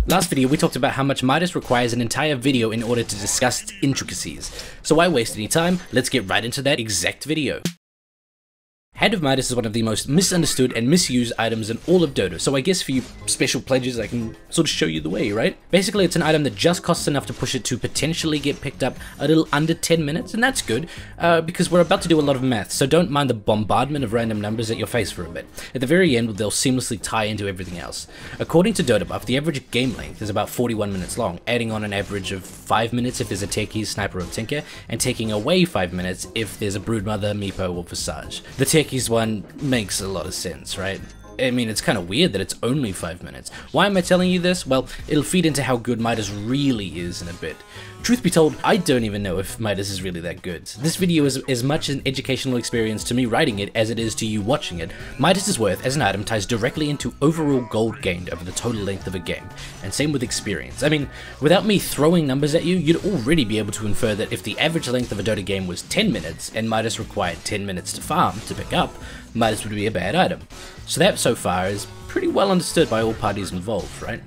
Last video we talked about how much Midas requires an entire video in order to discuss its intricacies, so why waste any time, let's get right into that exact video. Hand of Midas is one of the most misunderstood and misused items in all of Dota, so I guess for you special pledges I can sort of show you the way, right? Basically it's an item that just costs enough to push it to potentially get picked up a little under 10 minutes, and that's good, because we're about to do a lot of math, so don't mind the bombardment of random numbers at your face for a bit. At the very end they'll seamlessly tie into everything else. According to DotaBuff, the average game length is about 41 minutes long, adding on an average of 5 minutes if there's a Techies, Sniper, or Tinker, and taking away 5 minutes if there's a Broodmother, Meepo, or Visage. The Techies one makes a lot of sense, right? I mean, it's kind of weird that it's only 5 minutes. Why am I telling you this? Well, it'll feed into how good Midas really is in a bit. Truth be told, I don't even know if Midas is really that good. This video is as much an educational experience to me writing it as it is to you watching it. Midas' worth as an item ties directly into overall gold gained over the total length of a game, and same with experience. I mean, without me throwing numbers at you, you'd already be able to infer that if the average length of a Dota game was 10 minutes, and Midas required 10 minutes to farm, to pick up, Midas would be a bad item. So that, so far, is pretty well understood by all parties involved, right?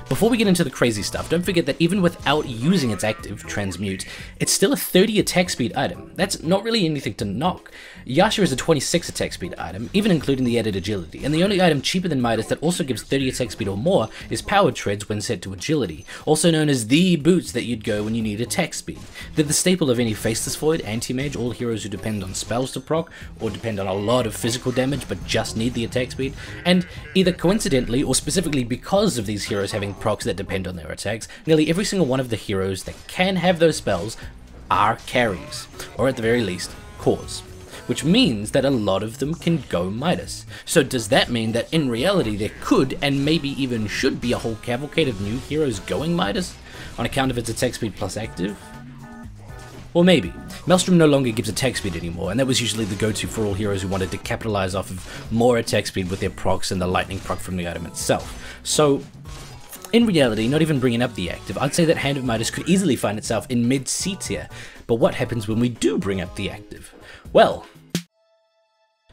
Before we get into the crazy stuff, don't forget that even without using its active, Transmute, it's still a 30 attack speed item. That's not really anything to knock. Yasha is a 26 attack speed item, even including the added agility, and the only item cheaper than Midas that also gives 30 attack speed or more is Powered Treads when set to agility, also known as the boots that you'd go when you need attack speed. They're the staple of any Faceless Void, Anti-Mage, all heroes who depend on spells to proc, or depend on a lot of physical damage but just need the attack speed, and either coincidentally or specifically because of these heroes having procs that depend on their attacks, nearly every single one of the heroes that can have those spells are carries, or at the very least, cores, which means that a lot of them can go Midas. So does that mean that in reality there could and maybe even should be a whole cavalcade of new heroes going Midas on account of its attack speed plus active? Or maybe. Maelstrom no longer gives attack speed anymore, and that was usually the go-to for all heroes who wanted to capitalize off of more attack speed with their procs and the lightning proc from the item itself. So in reality, not even bringing up the active, I'd say that Hand of Midas could easily find itself in mid-C tier, but what happens when we do bring up the active? Well,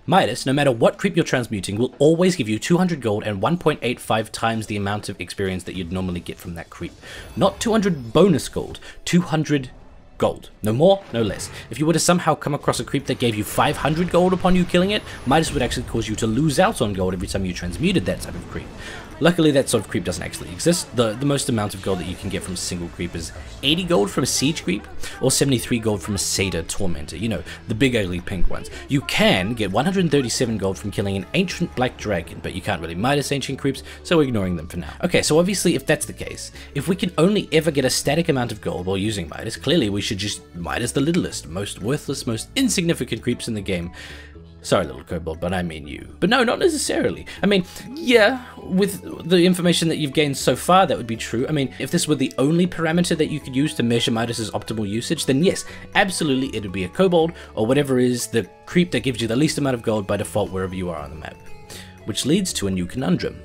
Midas, no matter what creep you're transmuting, will always give you 200 gold and 1.85 times the amount of experience that you'd normally get from that creep. Not 200 bonus gold, 200 gold. No more, no less. If you were to somehow come across a creep that gave you 500 gold upon you killing it, Midas would actually cause you to lose out on gold every time you transmuted that type of creep. Luckily that sort of creep doesn't actually exist. The most amount of gold that you can get from a single creep is 80 gold from a Siege creep, or 73 gold from a Satyr Tormentor, you know, the big ugly pink ones. You can get 137 gold from killing an Ancient Black Dragon, but you can't really Midas Ancient creeps, so we're ignoring them for now. Okay, so obviously if that's the case, if we can only ever get a static amount of gold while using Midas, clearly we should just Midas the littlest, most worthless, most insignificant creeps in the game. Sorry, little kobold, but I mean you. But no, not necessarily. I mean, yeah, with the information that you've gained so far, that would be true. I mean, if this were the only parameter that you could use to measure Midas's optimal usage, then yes, absolutely it would be a kobold, or whatever is the creep that gives you the least amount of gold by default wherever you are on the map. Which leads to a new conundrum.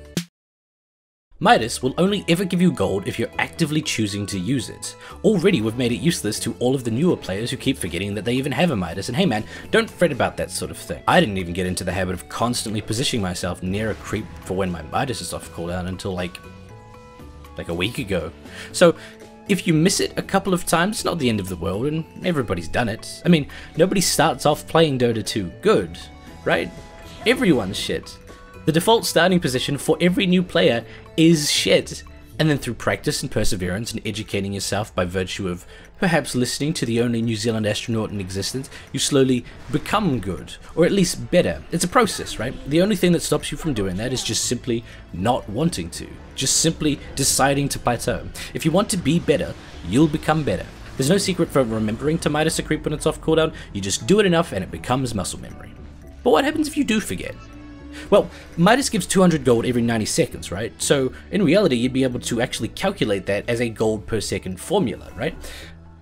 Midas will only ever give you gold if you're actively choosing to use it. Already we've made it useless to all of the newer players who keep forgetting that they even have a Midas, and hey man, don't fret about that sort of thing. I didn't even get into the habit of constantly positioning myself near a creep for when my Midas is off cooldown until like a week ago. So if you miss it a couple of times, it's not the end of the world, and everybody's done it. I mean, nobody starts off playing Dota 2 good, right? Everyone's shit. The default starting position for every new player is shit, and then through practice and perseverance and educating yourself by virtue of perhaps listening to the only New Zealand astronaut in existence, you slowly become good, or at least better. It's a process, right? The only thing that stops you from doing that is just simply not wanting to, just simply deciding to plateau. If you want to be better, you'll become better. There's no secret for remembering to Midas a creep when it's off cooldown, you just do it enough and it becomes muscle memory. But what happens if you do forget? Well, Midas gives 200 gold every 90 seconds, right? So in reality, you'd be able to actually calculate that as a gold per second formula, right?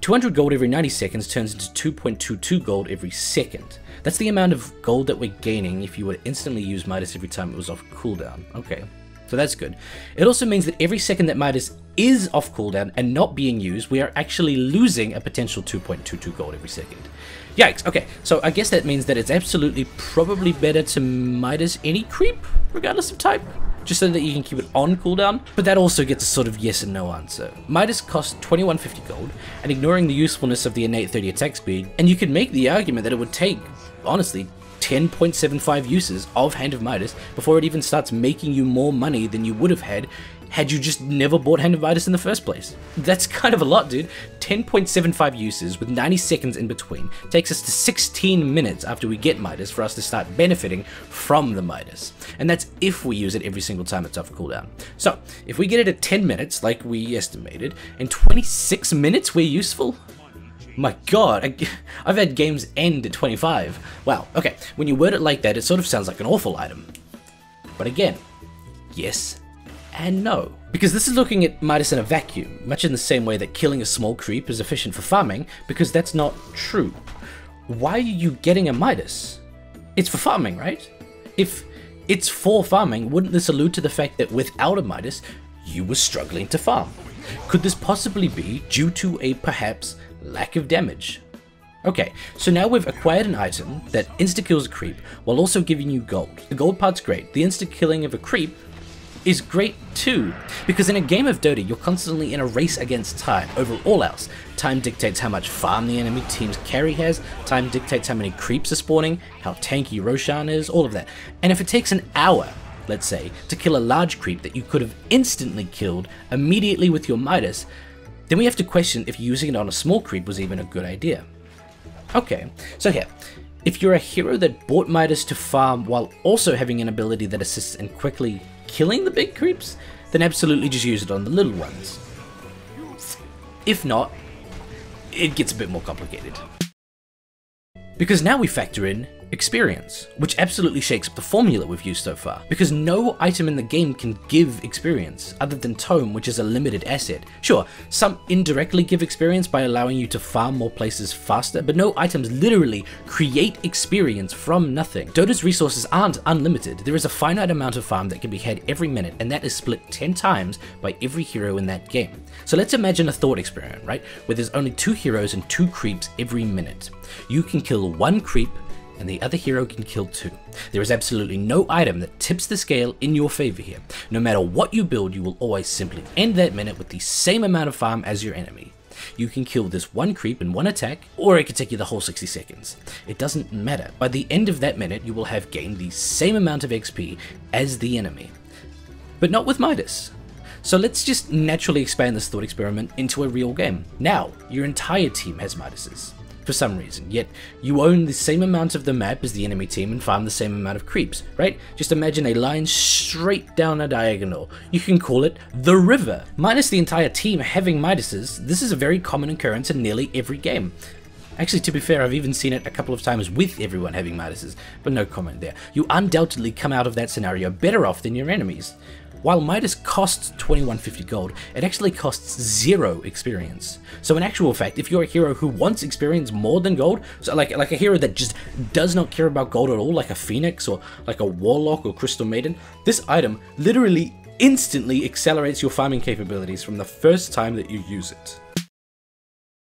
200 gold every 90 seconds turns into 2.22 gold every second. That's the amount of gold that we're gaining if you were to instantly use Midas every time it was off cooldown. Okay, so that's good. It also means that every second that Midas is off cooldown and not being used, we are actually losing a potential 2.22 gold every second. Yikes, okay, so I guess that means that it's absolutely probably better to Midas any creep, regardless of type. just so that you can keep it on cooldown, but that also gets a sort of yes and no answer. Midas costs 2150 gold, and ignoring the usefulness of the innate 30 attack speed, and you could make the argument that it would take, honestly, 10.75 uses of Hand of Midas before it even starts making you more money than you would have had you just never bought Hand of Midas in the first place. That's kind of a lot, dude. 10.75 uses with 90 seconds in between takes us to 16 minutes after we get Midas for us to start benefiting from the Midas. And that's if we use it every single time it's off cooldown. So, if we get it at 10 minutes, like we estimated, and 26 minutes we're useful? My god, I've had games end at 25. Wow, okay, when you word it like that, it sort of sounds like an awful item. But again, yes and no. Because this is looking at Midas in a vacuum, much in the same way that killing a small creep is efficient for farming, because that's not true. Why are you getting a Midas? It's for farming, right? If it's for farming, wouldn't this allude to the fact that without a Midas, you were struggling to farm? Could this possibly be due to a perhaps lack of damage? Okay, so now we've acquired an item that insta-kills a creep while also giving you gold. The gold part's great. The insta-killing of a creep is great too, because in a game of Dota, you're constantly in a race against time over all else. Time dictates how much farm the enemy team's carry has, time dictates how many creeps are spawning, how tanky Roshan is, all of that. And if it takes an hour, let's say, to kill a large creep that you could have instantly killed immediately with your Midas, then we have to question if using it on a small creep was even a good idea. Okay, so here, if you're a hero that bought Midas to farm while also having an ability that assists in quickly killing the big creeps, then absolutely just use it on the little ones. If not, it gets a bit more complicated. Because now we factor in experience, which absolutely shakes up the formula we've used so far, because no item in the game can give experience, other than Tome, which is a limited asset. Sure, some indirectly give experience by allowing you to farm more places faster, but no items literally create experience from nothing. Dota's resources aren't unlimited. There is a finite amount of farm that can be had every minute, and that is split 10 times by every hero in that game. So let's imagine a thought experiment, right, where there's only 2 heroes and 2 creeps every minute. You can kill 1 creep, and the other hero can kill 2. There is absolutely no item that tips the scale in your favor here. No matter what you build, you will always simply end that minute with the same amount of farm as your enemy. You can kill this 1 creep in 1 attack, or it could take you the whole 60 seconds. It doesn't matter. By the end of that minute, you will have gained the same amount of XP as the enemy. But not with Midas. So let's just naturally expand this thought experiment into a real game. Now, your entire team has Midases, for some reason, yet you own the same amount of the map as the enemy team and farm the same amount of creeps, right? Just imagine a line straight down a diagonal. You can call it the river. Minus the entire team having Midases, this is a very common occurrence in nearly every game. Actually, to be fair, I've even seen it a couple of times with everyone having Midases, but no comment there. You undoubtedly come out of that scenario better off than your enemies. While Midas costs 2150 gold, it actually costs 0 experience. So in actual fact, if you're a hero who wants experience more than gold, so like a hero that just does not care about gold at all, like a Phoenix or like a Warlock or Crystal Maiden, this item literally instantly accelerates your farming capabilities from the first time that you use it.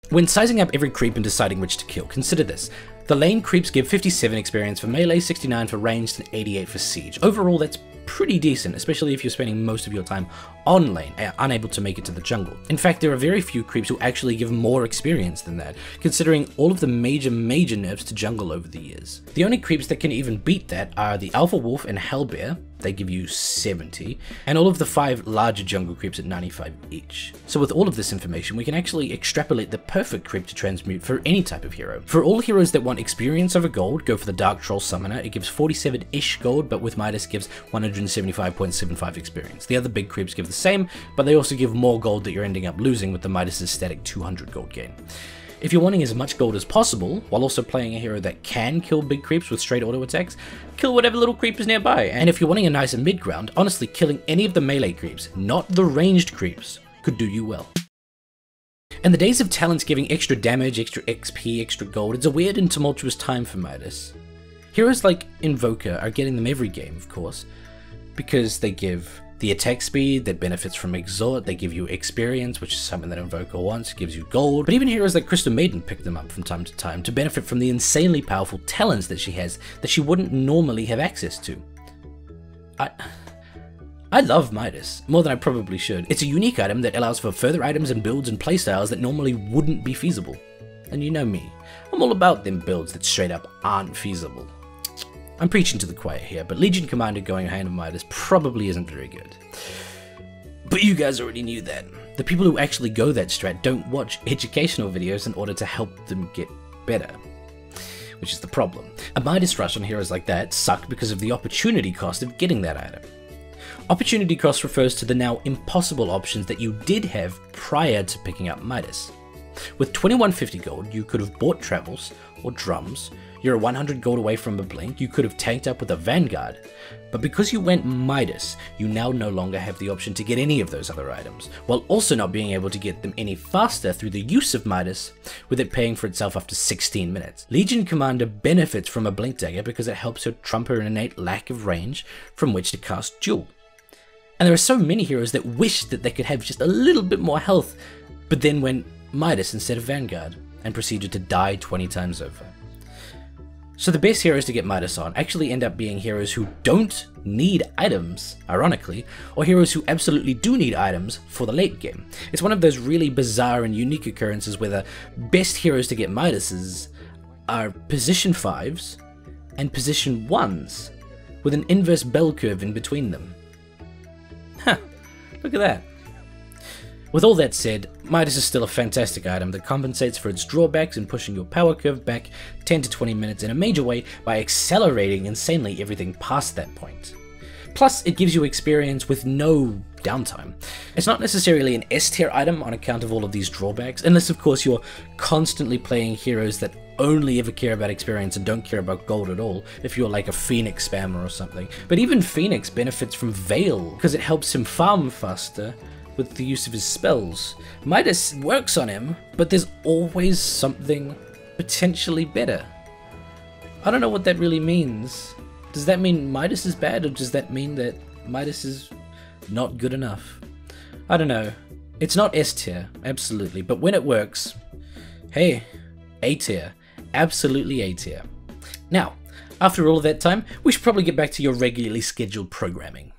When sizing up every creep and deciding which to kill, consider this. The lane creeps give 57 experience for melee, 69 for ranged, and 88 for siege. Overall, that's pretty decent, especially if you're spending most of your time on lane, unable to make it to the jungle. In fact, there are very few creeps who actually give more experience than that, considering all of the major nerfs to jungle over the years. The only creeps that can even beat that are the Alpha Wolf and Hellbear. They give you 70, and all of the 5 larger jungle creeps at 95 each. So with all of this information, we can actually extrapolate the perfect creep to transmute for any type of hero. For all heroes that want experience over gold, go for the Dark Troll Summoner. It gives 47-ish gold, but with Midas gives 175.75 experience. The other big creeps give the same, but they also give more gold that you're ending up losing with the Midas' static 200 gold gain. If you're wanting as much gold as possible, while also playing a hero that can kill big creeps with straight auto attacks, kill whatever little creep is nearby. And if you're wanting a nicer mid ground, honestly killing any of the melee creeps, not the ranged creeps, could do you well. And the days of talents giving extra damage, extra XP, extra gold, it's a weird and tumultuous time for Midas. Heroes like Invoker are getting them every game, of course, because they give the attack speed that benefits from Exhort, they give you experience, which is something that Invoker wants, gives you gold, but even heroes like Crystal Maiden pick them up from time to time to benefit from the insanely powerful talents that she has that she wouldn't normally have access to. I I love Midas, more than I probably should. It's a unique item that allows for further items and builds and playstyles that normally wouldn't be feasible. And you know me, I'm all about them builds that straight up aren't feasible. I'm preaching to the choir here, but Legion Commander going hand of Midas probably isn't very good. But you guys already knew that. The people who actually go that strat don't watch educational videos in order to help them get better. Which is the problem. A Midas rush on heroes like that sucked because of the opportunity cost of getting that item. Opportunity cost refers to the now impossible options that you did have prior to picking up Midas. With 2150 gold, you could have bought travels or drums. You're 100 gold away from a blink, you could have tanked up with a vanguard. But because you went Midas, you now no longer have the option to get any of those other items, while also not being able to get them any faster through the use of Midas, with it paying for itself after 16 minutes. Legion Commander benefits from a blink dagger because it helps her trump her innate lack of range from which to cast duel. And there are so many heroes that wish that they could have just a little bit more health, but then went Midas instead of Vanguard, and proceeded to die 20 times over. So the best heroes to get Midas on actually end up being heroes who don't need items, ironically, or heroes who absolutely do need items for the late game. It's one of those really bizarre and unique occurrences where the best heroes to get Midases are position 5s and position 1s, with an inverse bell curve in between them. Huh, look at that. With all that said, Midas is still a fantastic item that compensates for its drawbacks in pushing your power curve back 10 to 20 minutes in a major way by accelerating insanely everything past that point. Plus, it gives you experience with no downtime. It's not necessarily an S tier item on account of all of these drawbacks, unless of course you're constantly playing heroes that only ever care about experience and don't care about gold at all, if you're like a Phoenix spammer or something. But even Phoenix benefits from Veil, because it helps him farm faster with the use of his spells. Midas works on him, but there's always something potentially better. I don't know what that really means. Does that mean Midas is bad, or does that mean that Midas is not good enough? I don't know. It's not S tier, absolutely, but when it works, hey, A tier. Absolutely A tier. Now, after all of that time, we should probably get back to your regularly scheduled programming.